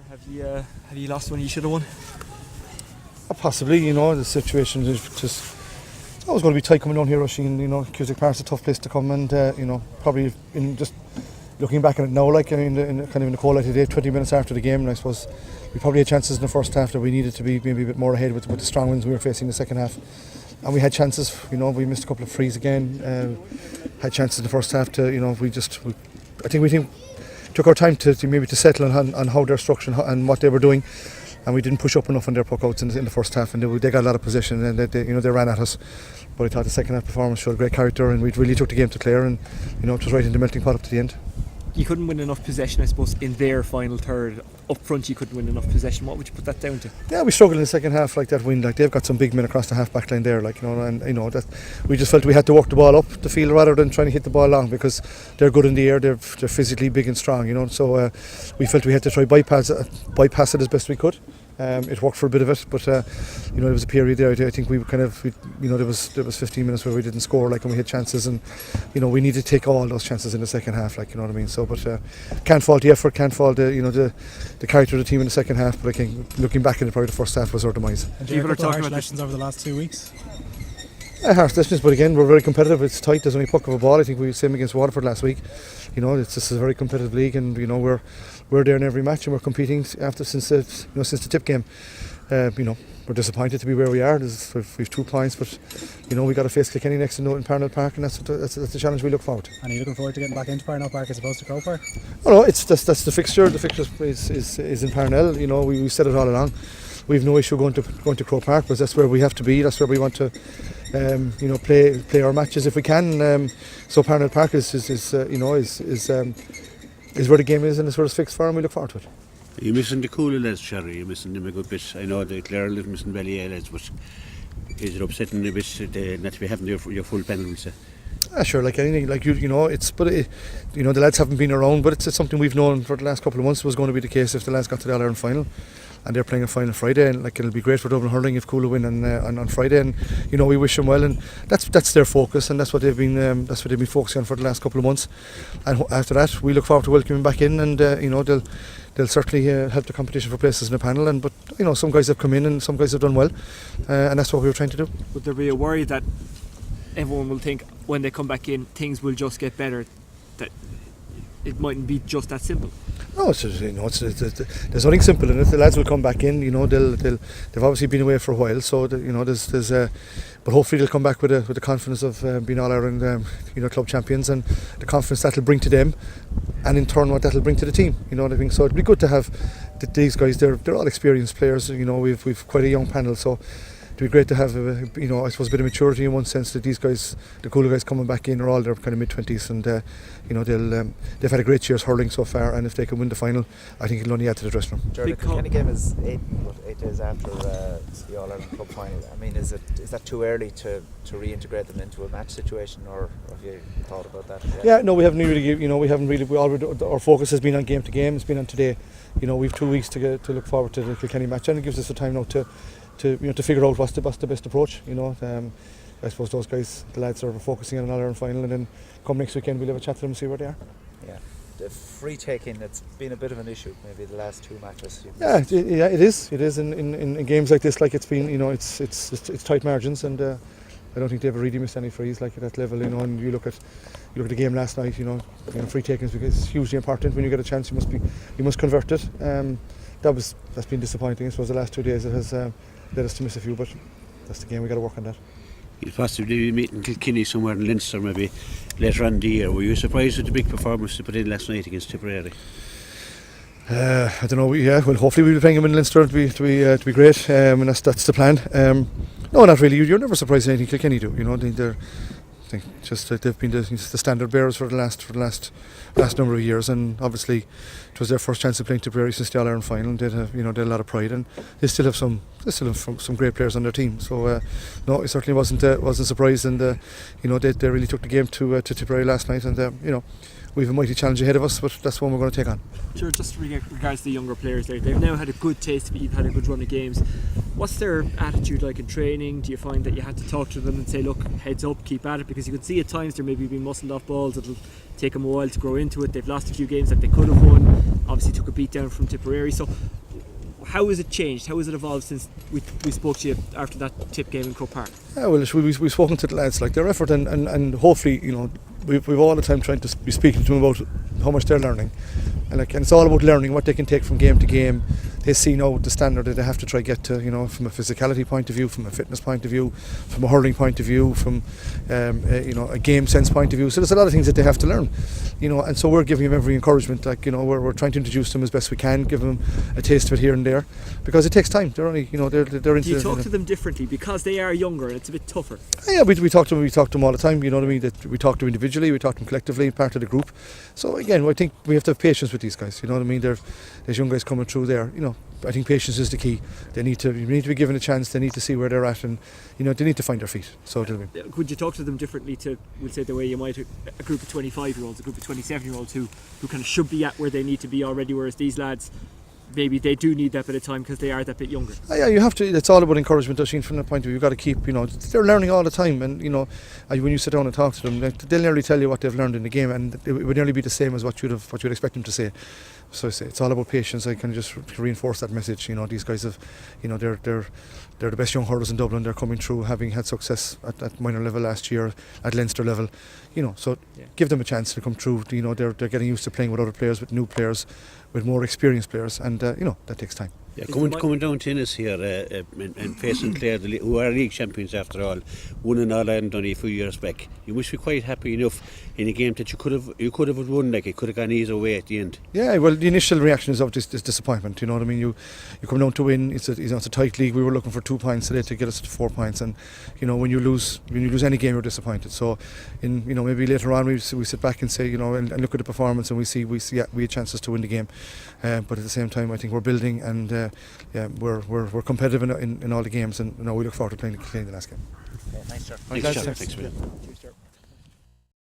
Have you lost one you should have won? Possibly, the situation is just it's always going to be tight coming down here, rushing. Cusack Park's a tough place to come, and probably in just looking back at it now, like in the cold light of day, 20 minutes after the game, and I suppose we probably had chances in the first half that we needed to be maybe a bit more ahead with the strong winds we were facing in the second half, and we had chances. We missed a couple of frees again. Had chances in the first half to I think we took our time to maybe to settle on how they're structured and what they were doing. And we didn't push up enough on their puck outs in the first half, and they got a lot of possession, and they ran at us. But I thought the second half performance showed great character, and we really took the game to Clare, and it was right in the melting pot up to the end. You couldn't win enough possession, I suppose, in their final third. Up front, you couldn't win enough possession. What would you put that down to? Yeah, we struggled in the second half, like that win. Like they've got some big men across the half back line there, that we just felt we had to work the ball up the field rather than trying to hit the ball long, because they're good in the air. They're physically big and strong, So we felt we had to try bypass it as best we could. It worked for a bit of it, but there was a period there. I think we there was 15 minutes where we didn't score, and we had chances, and we need to take all those chances in the second half, So, but can't fault the effort, can't fault the character of the team in the second half. But I think looking back at it, probably the first half was our demise. And people are talking about lessons over the last 2 weeks. Harsh lessons, but again, we're very competitive. It's tight. There's only a puck of a ball. I think we were the same against Waterford last week. This is a very competitive league, and we're there in every match, and we're competing since the tip game. We're disappointed to be where we are. We've 2 points, but we got to face Kilkenny next in Parnell Park, and that's the challenge we look forward to. And are you looking forward to getting back into Parnell Park as opposed to Croke Park? Oh no, that's the fixture. The fixture is in Parnell. We said it all along. We've no issue going to Croke Park, because that's where we have to be. That's where we want to play our matches if we can. So Parnell Park is where the game is, and it's where it's fixed for, and we look forward to it. You're missing the cooler lads, Sherry. You're missing them a good bit. I know the Clare live missing Ballyea lads, but is it upsetting a bit not to be having your full panel? Sure, like anything, the lads haven't been around, but it's something we've known for the last couple of months was going to be the case if the lads got to the All-Ireland final. And they're playing a final Friday, and it'll be great for Dublin hurling if Coola win on Friday, and we wish them well, and that's their focus, and that's what they've been focusing on for the last couple of months. And after that, we look forward to welcoming back in, and they'll certainly help the competition for places in the panel. And but some guys have come in and some guys have done well, and that's what we were trying to do. Would there be a worry that everyone will think when they come back in things will just get better, that it mightn't be just that simple? No, there's nothing simple in it. The lads will come back in. They've obviously been away for a while, so but hopefully they'll come back with the confidence of being All-Ireland, club champions, and the confidence that'll bring to them, and in turn what that'll bring to the team. So it'd be good to have these guys. They're all experienced players. We've quite a young panel, so it'd be great to have I suppose a bit of maturity in one sense, that these guys, the Coola guys coming back in, are all their kind of mid-20s, and they've had a great year's hurling so far, and if they can win the final, I think it'll only add to the dressing room. The Kilkenny game is 8 days after the All-Ireland Club final. I mean, is that too early to reintegrate them into a match situation, or have you thought about that? Yeah, no, we haven't really. Our focus has been on game to game. It's been on today. We've 2 weeks to look forward to the Kilkenny match, and it gives us the time now to figure out what's the best approach. I suppose those guys, the lads, are focusing on an All-Ireland final, and then come next weekend we'll have a chat to them and see where they are. Yeah, the free taking, it's been a bit of an issue maybe the last 2 matches. Yeah, it is in games like this. Like it's been, it's tight margins, and I don't think they ever really missed any frees at that level. And you look at the game last night. Free takings, because it's hugely important. When you get a chance, you must convert it. That's been disappointing. I suppose the last 2 days it has led us to miss a few, but that's the game. We got to work on that. You'll possibly be meeting Kilkenny somewhere in Leinster maybe later on in the year. Were you surprised with the big performance they put in last night against Tipperary? I don't know. Yeah, well, hopefully we'll be playing them in Leinster to be great, and that's the plan. No, not really. You're never surprised at anything Kilkenny do. They've been the standard bearers for the last number of years, and obviously it was their first chance of playing Tipperary since the All-Ireland final, and they had a lot of pride, and they still have some great players on their team. So no, it certainly wasn't surprised, and they really took the game to Tipperary last night, and we have a mighty challenge ahead of us, but that's one we're going to take on. Sure, just regards to the younger players there, they've now had a good taste of it, you've had a good run of games. What's their attitude like in training? Do you find that you had to talk to them and say, look, heads up, keep at it? Because you can see at times they're maybe being muscled off balls, it'll take them a while to grow into it. They've lost a few games that they could have won, obviously took a beat down from Tipperary. So how has it changed? How has it evolved since we spoke to you after that Tip game in Croke Park? Yeah, well, we've spoken to the lads, like their effort, and hopefully, we've all the time trying to be speaking to them about how much they're learning, and it's all about learning what they can take from game to game. They see now the standard that they have to try get to, from a physicality point of view, from a fitness point of view, from a hurling point of view, from a game sense point of view. So there's a lot of things that they have to learn, and so we're giving them every encouragement. We're trying to introduce them as best we can, give them a taste of it here and there, because it takes time. They're only, they're into. Do you talk to them differently because they are younger and it's a bit tougher? Yeah, we talk to them all the time. You know what I mean? That we talk to them individually, we talk to them collectively, part of the group. So again, I think we have to have patience with these guys. You know what I mean? There's young guys coming through there. I think patience is the key. You need to be given a chance. They need to see where they're at, and they need to find their feet. So would you talk to them differently to, we'll say, the way you might a group of 25-year-olds, a group of 27-year-olds who kind of should be at where they need to be already, whereas these lads, maybe they do need that bit of time because they are that bit younger? Yeah, you have to. It's all about encouragement, Oisín, from that point of view. You've got to keep, they're learning all the time, and when you sit down and talk to them, they'll nearly tell you what they've learned in the game, and it would nearly be the same as what you'd expect them to say. So I say it's all about patience. I can just reinforce that message. These guys have, they're the best young hurlers in Dublin. They're coming through, having had success at minor level last year, at Leinster level. So give them a chance to come through. They're getting used to playing with other players, with new players, with more experienced players, and that takes time. Yeah, coming down to Innis here and facing Clare, who are league champions after all, won an All-Ireland only a few years back. You must be quite happy enough in a game that you could have won, like it could have gone either way at the end. Yeah, well, the initial reaction is of this disappointment. You know what I mean? You come down to win. It's a tight league. We were looking for 2 points today to get us to 4 points, and when you lose any game, you're disappointed. So, maybe later on we sit back and say, and look at the performance, and we see we had chances to win the game, but at the same time, I think we're building, and we're competitive in all the games, and we look forward to playing the last game. Okay, thanks, sir. Thanks, Ger. Thanks,